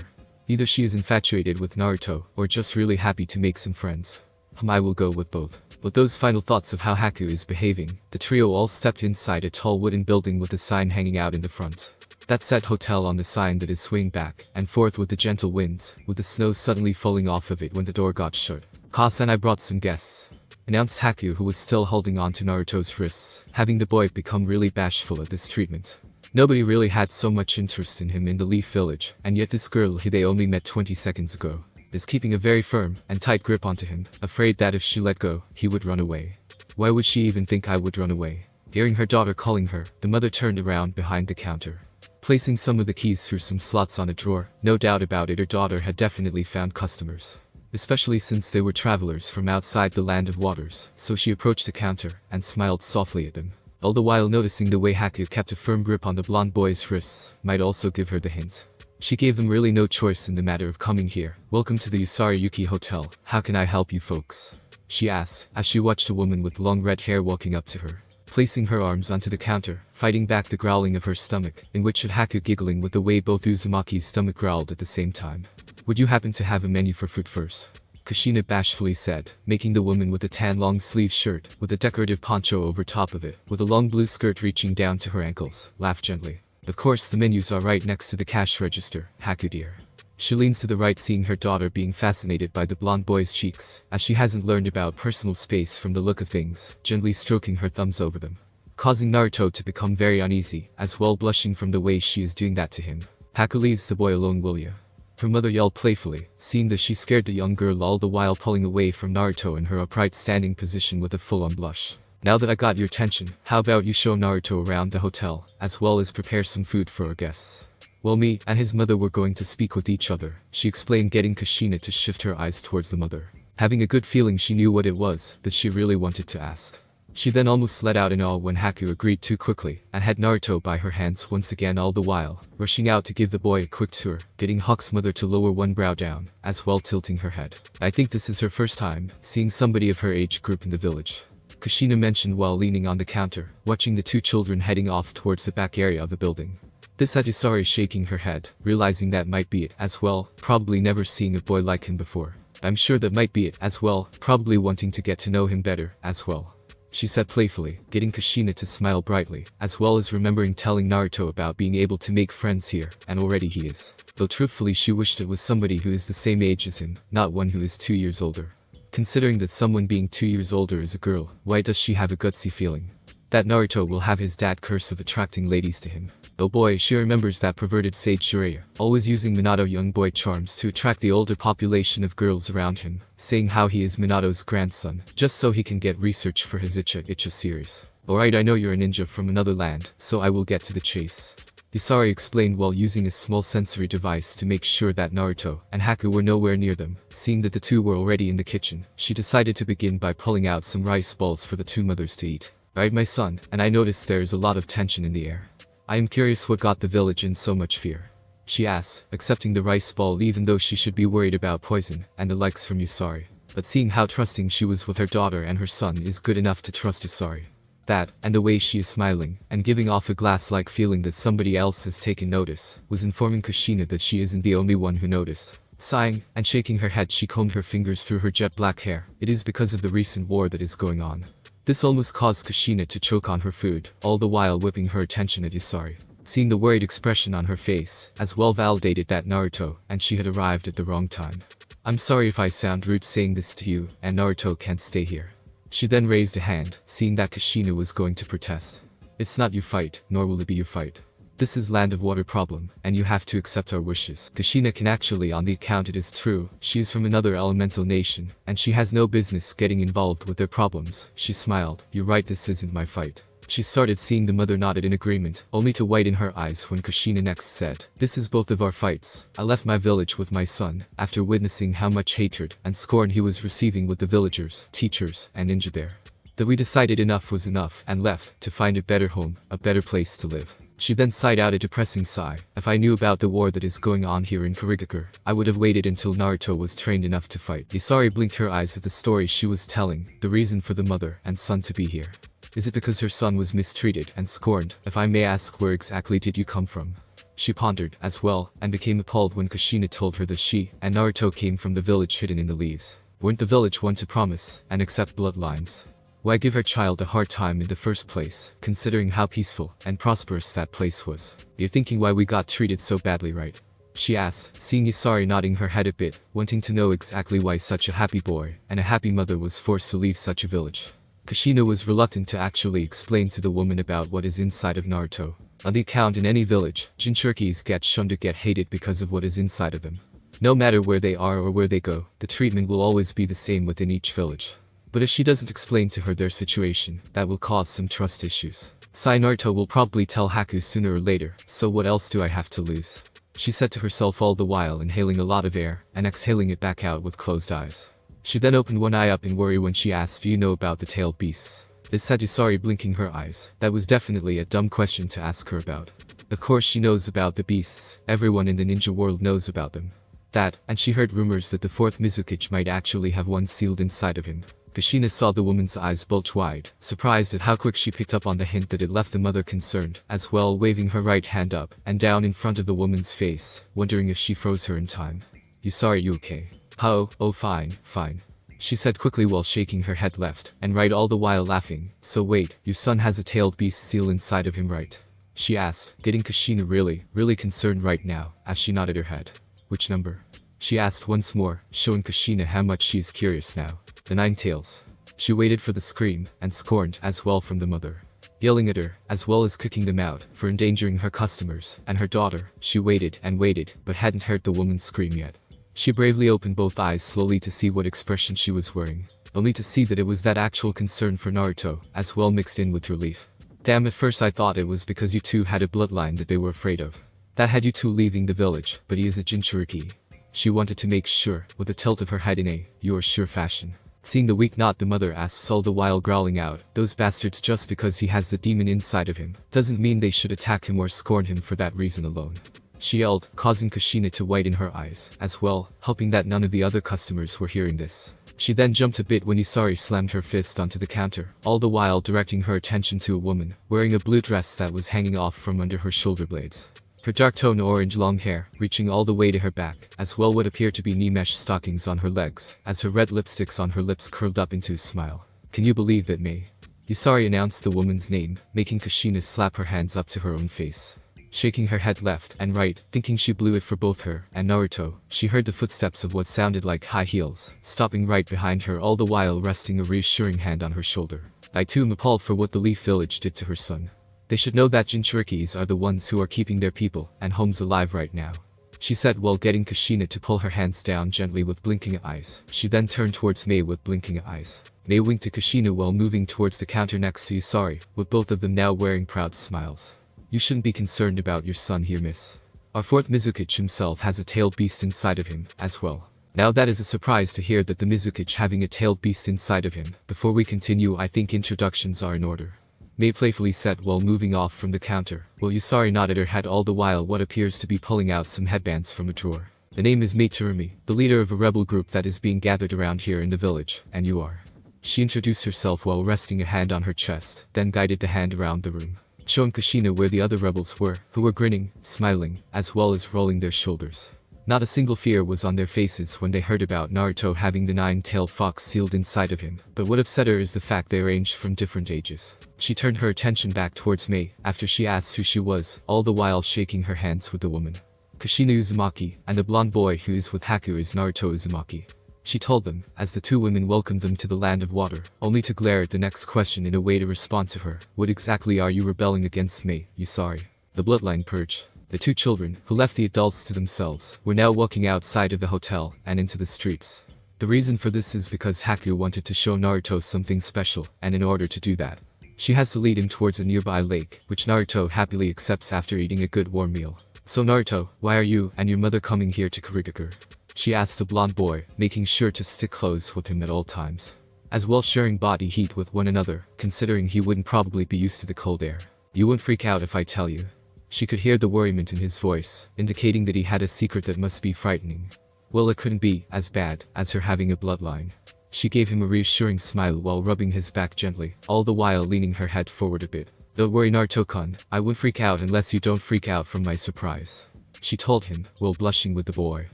Either she is infatuated with Naruto, or just really happy to make some friends. I will go with both. With those final thoughts of how Haku is behaving, the trio all stepped inside a tall wooden building with a sign hanging out in the front. That said hotel on the sign that is swaying back and forth with the gentle winds, with the snow suddenly falling off of it when the door got shut. Ka-san, I brought some guests, announced Haku, who was still holding on to Naruto's wrists, having the boy become really bashful at this treatment. Nobody really had so much interest in him in the Leaf Village, and yet this girl who they only met 20 seconds ago is keeping a very firm and tight grip onto him, afraid that if she let go, he would run away. Why would she even think I would run away? Hearing her daughter calling her, the mother turned around behind the counter, placing some of the keys through some slots on a drawer. No doubt about it, her daughter had definitely found customers, especially since they were travelers from outside the land of waters, so she approached the counter and smiled softly at them. All the while noticing the way Haku kept a firm grip on the blonde boy's wrists might also give her the hint. She gave them really no choice in the matter of coming here. Welcome to the Usari Yuki Hotel. How can I help you folks? She asked, as she watched a woman with long red hair walking up to her, placing her arms onto the counter, fighting back the growling of her stomach, in which had Haku giggling with the way both Uzumaki's stomach growled at the same time. Would you happen to have a menu for food first? Kushina bashfully said, making the woman with a tan long-sleeve shirt, with a decorative poncho over top of it, with a long blue skirt reaching down to her ankles, laugh gently. Of course the menus are right next to the cash register, Haku dear. She leans to the right, seeing her daughter being fascinated by the blonde boy's cheeks, as she hasn't learned about personal space from the look of things, gently stroking her thumbs over them, causing Naruto to become very uneasy, as well blushing from the way she is doing that to him. Haku, leaves the boy alone, will ya? Her mother yelled playfully, seeing that she scared the young girl, all the while pulling away from Naruto in her upright standing position with a full-on blush. Now that I got your attention, how about you show Naruto around the hotel, as well as prepare some food for our guests? Well, me and his mother were going to speak with each other, she explained, getting Kushina to shift her eyes towards the mother, having a good feeling she knew what it was that she really wanted to ask. She then almost let out in awe when Haku agreed too quickly, and had Naruto by her hands once again, all the while rushing out to give the boy a quick tour, getting Hawk's mother to lower one brow down, as well tilting her head. I think this is her first time seeing somebody of her age group in the village, Kushina mentioned while leaning on the counter, watching the two children heading off towards the back area of the building. This had Usari shaking her head, realizing that might be it as well, probably never seeing a boy like him before. I'm sure that might be it as well, probably wanting to get to know him better as well, she said playfully, getting Kushina to smile brightly, as well as remembering telling Naruto about being able to make friends here, and already he is. Though truthfully she wished it was somebody who is the same age as him, not one who is 2 years older. Considering that someone being 2 years older is a girl, why does she have a gutsy feeling? That Naruto will have his dad curse of attracting ladies to him. Oh boy, she remembers that perverted sage Jiraiya, always using Minato young boy charms to attract the older population of girls around him, saying how he is Minato's grandson, just so he can get research for his Icha series. Alright, I know you're a ninja from another land, so I will get to the chase. Hisari explained while using a small sensory device to make sure that Naruto and Haku were nowhere near them. Seeing that the two were already in the kitchen, she decided to begin by pulling out some rice balls for the two mothers to eat. Right, my son, and I noticed there is a lot of tension in the air. I am curious what got the village in so much fear. She asked, accepting the rice ball even though she should be worried about poison and the likes from Hisari. But seeing how trusting she was with her daughter and her son is good enough to trust Hisari. That, and the way she is smiling, and giving off a glass-like feeling that somebody else has taken notice, was informing Kushina that she isn't the only one who noticed. Sighing, and shaking her head, she combed her fingers through her jet black hair. It is because of the recent war that is going on. This almost caused Kushina to choke on her food, all the while whipping her attention at Hisari. Seeing the worried expression on her face, as well validated that Naruto and she had arrived at the wrong time. I'm sorry if I sound rude saying this to you, and Naruto can't stay here. She then raised a hand, seeing that Kushina was going to protest. It's not you fight, nor will it be you fight. This is land of water problem, and you have to accept our wishes. Kushina can actually, on the account it is true, she is from another elemental nation, and she has no business getting involved with their problems. She smiled, you're right, this isn't my fight. She started seeing the mother nodded in agreement, only to widen her eyes when Kushina next said, this is both of our fights. I left my village with my son, after witnessing how much hatred and scorn he was receiving with the villagers, teachers, and ninja there. That we decided enough was enough, and left, to find a better home, a better place to live. She then sighed out a depressing sigh. If I knew about the war that is going on here in Kurigakure, I would have waited until Naruto was trained enough to fight. Hisari blinked her eyes at the story she was telling, the reason for the mother and son to be here. Is it because her son was mistreated and scorned? If I may ask, where exactly did you come from? She pondered, as well, and became appalled when Kushina told her that she and Naruto came from the village hidden in the leaves. Weren't the village one to promise and accept bloodlines? Why give her child a hard time in the first place, considering how peaceful and prosperous that place was? You're thinking why we got treated so badly, right? She asked, seeing Hisari nodding her head a bit, wanting to know exactly why such a happy boy and a happy mother was forced to leave such a village. Kushina was reluctant to actually explain to the woman about what is inside of Naruto. On the account in any village, Jinchurikis get shunned or get hated because of what is inside of them. No matter where they are or where they go, the treatment will always be the same within each village. But if she doesn't explain to her their situation, that will cause some trust issues. Naruto will probably tell Haku sooner or later, so what else do I have to lose? She said to herself, all the while inhaling a lot of air and exhaling it back out with closed eyes. She then opened one eye up in worry when she asked, do you know about the tailed beasts? This said Hisari, blinking her eyes. That was definitely a dumb question to ask her about. Of course she knows about the beasts, everyone in the ninja world knows about them. That, and she heard rumors that the fourth Mizukage might actually have one sealed inside of him. Kushina saw the woman's eyes bulge wide, surprised at how quick she picked up on the hint that it left the mother concerned, as well waving her right hand up and down in front of the woman's face, wondering if she froze her in time. Hisari, you okay? Oh fine, fine. She said quickly while shaking her head left and right all the while laughing. So wait, your son has a tailed beast seal inside of him, right? She asked, getting Kushina really concerned right now, as she nodded her head. Which number? She asked once more, showing Kushina how much she is curious now. The 9 tails. She waited for the scream and scorned as well from the mother. Yelling at her, as well as kicking them out for endangering her customers and her daughter. She waited and waited, but hadn't heard the woman scream yet. She bravely opened both eyes slowly to see what expression she was wearing, only to see that it was that actual concern for Naruto, as well mixed in with relief. Damn, at first I thought it was because you two had a bloodline that they were afraid of. That had you two leaving the village, but he is a Jinchuriki. She wanted to make sure, with a tilt of her head in a, you're sure fashion. Seeing the weak knot, the mother asks, all the while growling out, those bastards, just because he has the demon inside of him, doesn't mean they should attack him or scorn him for that reason alone. She yelled, causing Kushina to widen her eyes, as well, hoping that none of the other customers were hearing this. She then jumped a bit when Hisari slammed her fist onto the counter, all the while directing her attention to a woman, wearing a blue dress that was hanging off from under her shoulder blades. Her dark tone orange long hair, reaching all the way to her back, as well what appeared to be knee mesh stockings on her legs, as her red lipsticks on her lips curled up into a smile. Can you believe that, May? Hisari announced the woman's name, making Kushina slap her hands up to her own face. Shaking her head left and right, thinking she blew it for both her and Naruto, she heard the footsteps of what sounded like high heels, stopping right behind her, all the while resting a reassuring hand on her shoulder. I too am appalled for what the Leaf Village did to her son. They should know that Jinchurikis are the ones who are keeping their people and homes alive right now, she said while getting Kushina to pull her hands down gently with blinking eyes. She then turned towards Mei with blinking eyes. Mei winked to Kushina while moving towards the counter next to Yusari, with both of them now wearing proud smiles. You shouldn't be concerned about your son here, miss. Our fourth Mizukichi himself has a tailed beast inside of him, as well. Now that is a surprise to hear that the Mizukichi having a tailed beast inside of him. Before we continue, I think introductions are in order, Mei playfully said while moving off from the counter, while Yusari nodded her head all the while what appears to be pulling out some headbands from a drawer. The name is Mei Terumi, the leader of a rebel group that is being gathered around here in the village, and you are. She introduced herself while resting a hand on her chest, then guided the hand around the room, showing Kushina where the other rebels were, who were grinning, smiling, as well as rolling their shoulders. Not a single fear was on their faces when they heard about Naruto having the nine-tailed fox sealed inside of him, but what upset her is the fact they ranged from different ages. She turned her attention back towards Mei, after she asked who she was, all the while shaking her hands with the woman. Kushina Uzumaki, and the blonde boy who is with Haku is Naruto Uzumaki, she told them, as the two women welcomed them to the land of water, only to glare at the next question in a way to respond to her. What exactly are you rebelling against, Mei, Yusari? The bloodline purge. The two children, who left the adults to themselves, were now walking outside of the hotel and into the streets. The reason for this is because Haku wanted to show Naruto something special, and in order to do that, she has to lead him towards a nearby lake, which Naruto happily accepts after eating a good warm meal. So Naruto, why are you and your mother coming here to Kurigakure? She asked the blonde boy, making sure to stick close with him at all times, as well sharing body heat with one another, considering he wouldn't probably be used to the cold air. You won't freak out if I tell you. She could hear the worriment in his voice, indicating that he had a secret that must be frightening. Well, it couldn't be as bad as her having a bloodline. She gave him a reassuring smile while rubbing his back gently, all the while leaning her head forward a bit. Don't worry, Naruto-kun, I won't freak out unless you don't freak out from my surprise, she told him, while blushing with the boy.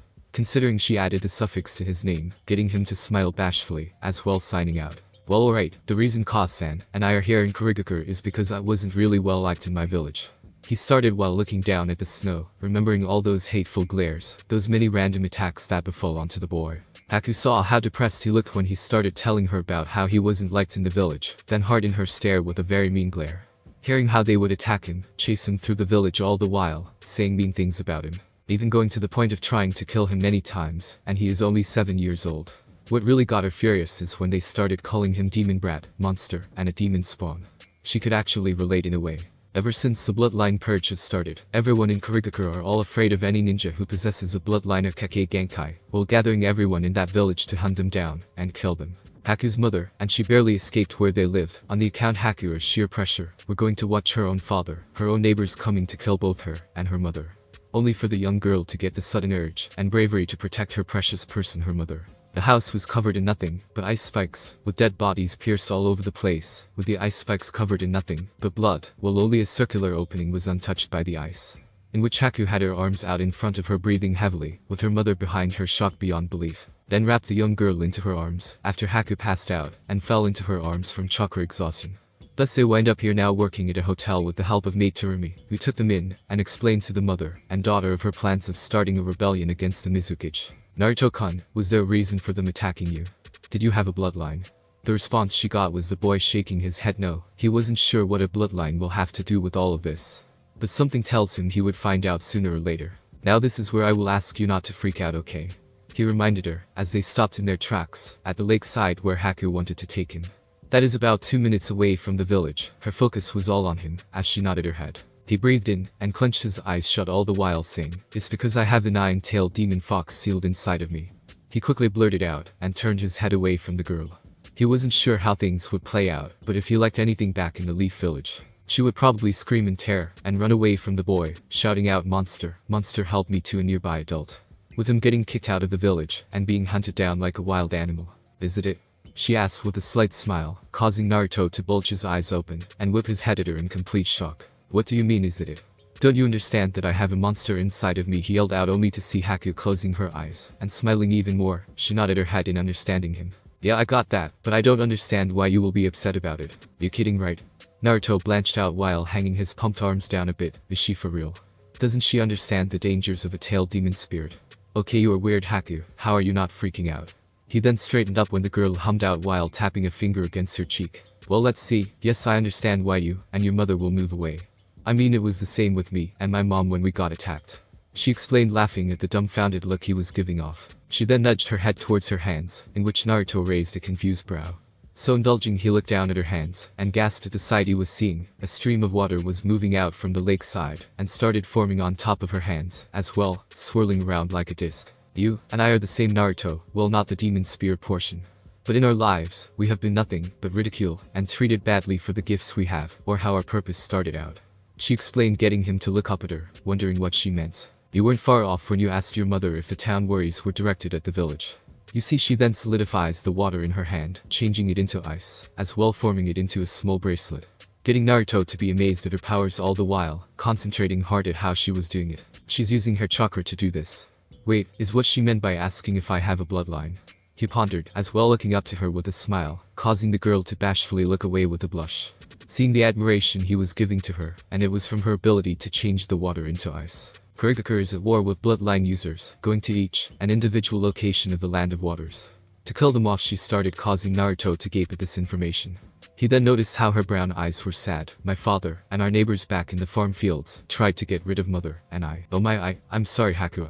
Considering she added a suffix to his name, getting him to smile bashfully, as well signing out. Well, alright, the reason Ka-san and I are here in Kurigakure is because I wasn't really well liked in my village. He started while looking down at the snow, remembering all those hateful glares, those many random attacks that befell onto the boy. Haku saw how depressed he looked when he started telling her about how he wasn't liked in the village, then hardened her stare with a very mean glare. Hearing how they would attack him, chase him through the village all the while, saying mean things about him, even going to the point of trying to kill him many times, and he is only 7 years old. What really got her furious is when they started calling him demon brat, monster, and a demon spawn. She could actually relate in a way. Ever since the bloodline purge has started, everyone in Kurigakure are all afraid of any ninja who possesses a bloodline of Kekkei Genkai, while gathering everyone in that village to hunt them down and kill them. Haku's mother, and she barely escaped where they lived, on the account Haku's sheer pressure, were going to watch her own father, her own neighbors coming to kill both her and her mother. Only for the young girl to get the sudden urge and bravery to protect her precious person, her mother. The house was covered in nothing but ice spikes, with dead bodies pierced all over the place, with the ice spikes covered in nothing but blood, while only a circular opening was untouched by the ice, in which Haku had her arms out in front of her, breathing heavily, with her mother behind her, shocked beyond belief. Then wrapped the young girl into her arms, after Haku passed out, and fell into her arms from chakra exhaustion. Thus they wind up here now working at a hotel with the help of Mei Terumi, who took them in, and explained to the mother and daughter of her plans of starting a rebellion against the Mizukichi. Naruto-kun, was there a reason for them attacking you? Did you have a bloodline? The response she got was the boy shaking his head no, he wasn't sure what a bloodline will have to do with all of this. But something tells him he would find out sooner or later. Now this is where I will ask you not to freak out, okay? He reminded her, as they stopped in their tracks, at the lakeside where Haku wanted to take him. That is about 2 minutes away from the village. Her focus was all on him, as she nodded her head. He breathed in, and clenched his eyes shut all the while saying, it's because I have the nine-tailed demon fox sealed inside of me. He quickly blurted out, and turned his head away from the girl. He wasn't sure how things would play out, but if he liked anything back in the Leaf Village, she would probably scream in terror, and run away from the boy, shouting out monster, monster help me to a nearby adult. With him getting kicked out of the village, and being hunted down like a wild animal. Is it? She asked with a slight smile, causing Naruto to bulge his eyes open, and whip his head at her in complete shock. What do you mean is it? Don't you understand that I have a monster inside of me? He yelled out only to see Haku closing her eyes, and smiling even more. She nodded her head in understanding him. Yeah, I got that, but I don't understand why you will be upset about it. You kidding, right? Naruto blanched out while hanging his pumped arms down a bit. Is she for real? Doesn't she understand the dangers of a tailed demon spirit? Okay, you are weird, Haku. How are you not freaking out? He then straightened up when the girl hummed out while tapping a finger against her cheek. Well, let's see. Yes, I understand why you and your mother will move away. I mean, it was the same with me and my mom when we got attacked. She explained, laughing at the dumbfounded look he was giving off. She then nudged her head towards her hands, in which Naruto raised a confused brow. So indulging, he looked down at her hands and gasped at the sight he was seeing. A stream of water was moving out from the lakeside and started forming on top of her hands as well, swirling around like a disc. You and I are the same Naruto, well, not the demon spear portion. But in our lives, we have been nothing but ridiculed and treated badly for the gifts we have or how our purpose started out. She explained, getting him to look up at her, wondering what she meant. You weren't far off when you asked your mother if the town worries were directed at the village. You see, she then solidifies the water in her hand, changing it into ice, as well forming it into a small bracelet. Getting Naruto to be amazed at her powers all the while, concentrating hard at how she was doing it. She's using her chakra to do this. Wait, is what she meant by asking if I have a bloodline? He pondered, as well, looking up to her with a smile, causing the girl to bashfully look away with a blush. Seeing the admiration he was giving to her, and it was from her ability to change the water into ice. Konoha is at war with bloodline users, going to each an individual location of the Land of Waters. To kill them off, she started, causing Naruto to gape at this information. He then noticed how her brown eyes were sad. My father and our neighbors back in the farm fields tried to get rid of mother and I. Oh my, I'm sorry, Haku.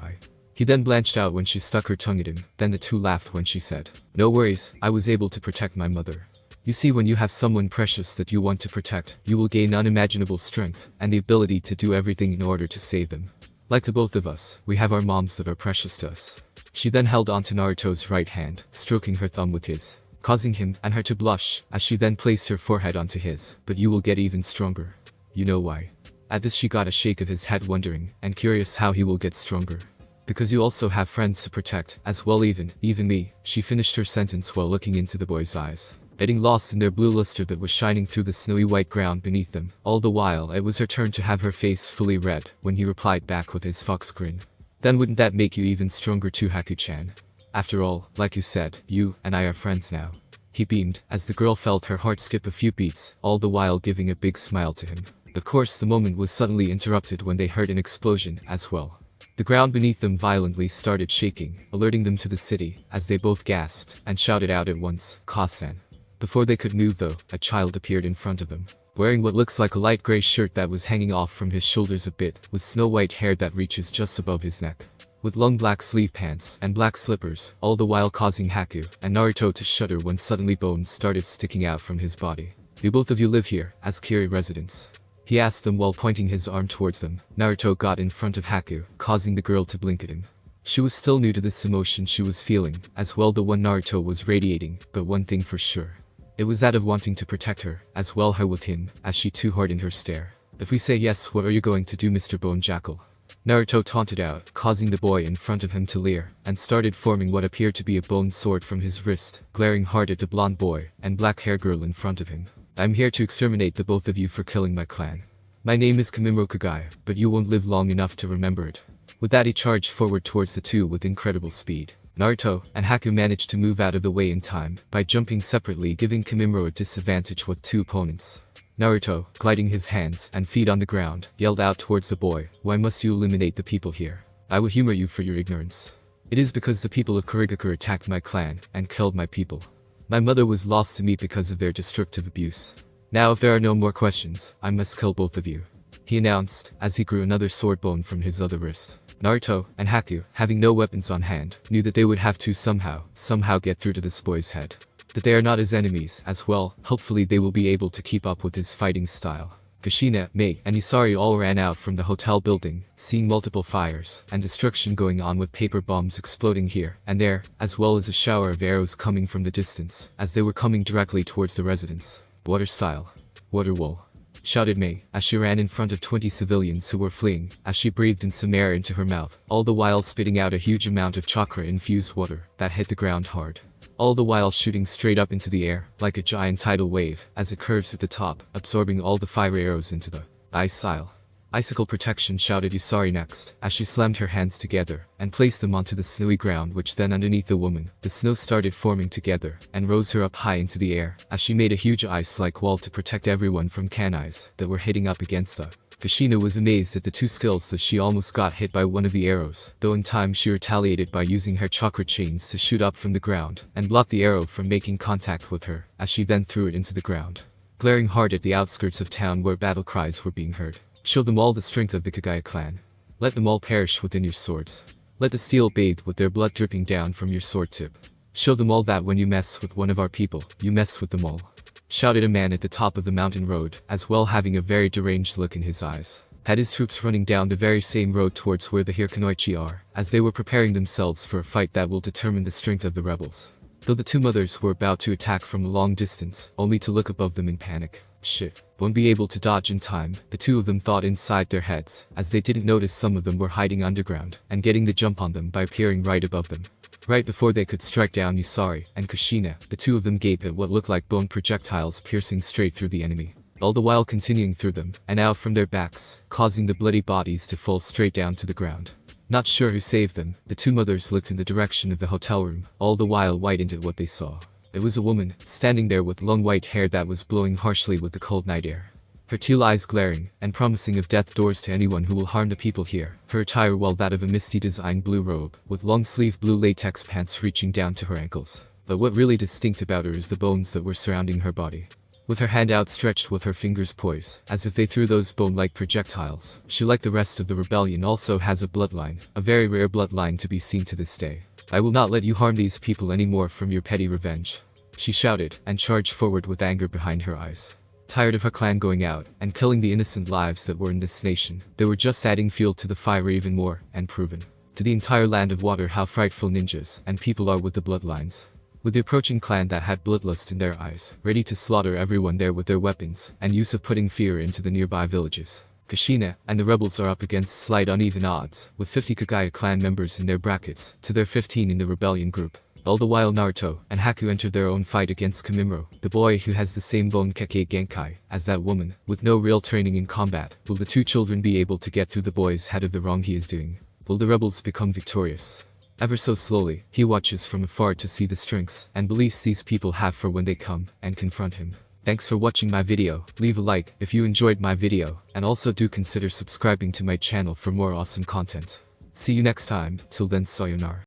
He then blanched out when she stuck her tongue at him. Then the two laughed when she said, "No worries, I was able to protect my mother." You see, when you have someone precious that you want to protect, you will gain unimaginable strength and the ability to do everything in order to save them. Like the both of us, we have our moms that are precious to us. She then held onto Naruto's right hand, stroking her thumb with his, causing him and her to blush, as she then placed her forehead onto his. But you will get even stronger. You know why? At this, she got a shake of his head, wondering and curious how he will get stronger. Because you also have friends to protect, as well, even me. She finished her sentence while looking into the boy's eyes, getting lost in their blue luster that was shining through the snowy white ground beneath them. All the while, it was her turn to have her face fully red, when he replied back with his fox grin. Then wouldn't that make you even stronger too, Haku-chan? After all, like you said, you and I are friends now. He beamed, as the girl felt her heart skip a few beats, all the while giving a big smile to him. Of course, the moment was suddenly interrupted when they heard an explosion as well. The ground beneath them violently started shaking, alerting them to the city, as they both gasped and shouted out at once, "Kasan." Before they could move though, a child appeared in front of them, wearing what looks like a light gray shirt that was hanging off from his shoulders a bit, with snow white hair that reaches just above his neck, with long black sleeve pants and black slippers, all the while causing Haku and Naruto to shudder when suddenly bones started sticking out from his body. "Do both of you live here, as Kiri residents?" he asked them while pointing his arm towards them. Naruto got in front of Haku, causing the girl to blink at him. She was still new to this emotion she was feeling, as well the one Naruto was radiating, but one thing for sure. It was that of wanting to protect her, as well her with him, as she too hardened her stare. "If we say yes, what are you going to do, Mr. Bone Jackal?" Naruto taunted out, causing the boy in front of him to leer, and started forming what appeared to be a bone sword from his wrist, glaring hard at the blonde boy and black hair girl in front of him. "I'm here to exterminate the both of you for killing my clan. My name is Kamimuro Kagaya, but you won't live long enough to remember it." With that, he charged forward towards the two with incredible speed. Naruto and Haku managed to move out of the way in time by jumping separately, giving Kamimuro a disadvantage with two opponents. Naruto, gliding his hands and feet on the ground, yelled out towards the boy, "Why must you eliminate the people here? I will humor you for your ignorance. It is because the people of Konoha attacked my clan and killed my people. My mother was lost to me because of their destructive abuse. Now, if there are no more questions, I must kill both of you," he announced, as he grew another sword bone from his other wrist. Naruto and Haku, having no weapons on hand, knew that they would have to somehow get through to this boy's head. That they are not his enemies as well, hopefully they will be able to keep up with his fighting style. Kushina, Mei, and Isari all ran out from the hotel building, seeing multiple fires and destruction going on, with paper bombs exploding here and there, as well as a shower of arrows coming from the distance, as they were coming directly towards the residence. "Water style. Water wall," shouted Mei, as she ran in front of 20 civilians who were fleeing, as she breathed in some air into her mouth, all the while spitting out a huge amount of chakra-infused water that hit the ground hard. All the while shooting straight up into the air, like a giant tidal wave, as it curves at the top, absorbing all the fire arrows into the ice style. "Icicle protection," shouted Isari next, as she slammed her hands together and placed them onto the snowy ground, which then underneath the woman, the snow started forming together and rose her up high into the air, as she made a huge ice-like wall to protect everyone from canines that were hitting up against the Kushina was amazed at the two skills that she almost got hit by one of the arrows, though in time she retaliated by using her chakra chains to shoot up from the ground and block the arrow from making contact with her, as she then threw it into the ground. Glaring hard at the outskirts of town where battle cries were being heard. Show them all the strength of the Kagaya clan. Let them all perish within your swords. Let the steel bathe with their blood dripping down from your sword tip. Show them all that when you mess with one of our people, you mess with them all. Shouted a man at the top of the mountain road, as well having a very deranged look in his eyes. Had his troops running down the very same road towards where the Hirokanoichi are, as they were preparing themselves for a fight that will determine the strength of the rebels. Though the two mothers were about to attack from a long distance, only to look above them in panic. Shit, won't be able to dodge in time, the two of them thought inside their heads, as they didn't notice some of them were hiding underground, and getting the jump on them by appearing right above them. Right before they could strike down Yusari and Kushina, the two of them gaped at what looked like bone projectiles piercing straight through the enemy, all the while continuing through them, and out from their backs, causing the bloody bodies to fall straight down to the ground. Not sure who saved them, the two mothers looked in the direction of the hotel room, all the while whitened at what they saw. It was a woman, standing there with long white hair that was blowing harshly with the cold night air. Her teal eyes glaring, and promising of death doors to anyone who will harm the people here. Her attire well that of a misty design blue robe, with long-sleeved blue latex pants reaching down to her ankles. But what really distinct about her is the bones that were surrounding her body. With her hand outstretched with her fingers poised, as if they threw those bone-like projectiles, she like the rest of the rebellion also has a bloodline, a very rare bloodline to be seen to this day. I will not let you harm these people anymore from your petty revenge. She shouted, and charged forward with anger behind her eyes. Tired of her clan going out, and killing the innocent lives that were in this nation, they were just adding fuel to the fire even more, and proven to the entire land of water how frightful ninjas and people are with the bloodlines. With the approaching clan that had bloodlust in their eyes, ready to slaughter everyone there with their weapons, and use of putting fear into the nearby villages. Kushina and the rebels are up against slight uneven odds, with 50 Kagaya clan members in their brackets, to their 15 in the rebellion group. All the while Naruto and Haku entered their own fight against Kamimuro, the boy who has the same bone Kekkei Genkai as that woman, with no real training in combat. Will the two children be able to get through the boy's head of the wrong he is doing? Will the rebels become victorious? Ever so slowly, he watches from afar to see the strengths and beliefs these people have for when they come and confront him. Thanks for watching my video. Leave a like if you enjoyed my video, and also do consider subscribing to my channel for more awesome content. See you next time, till then sayonara.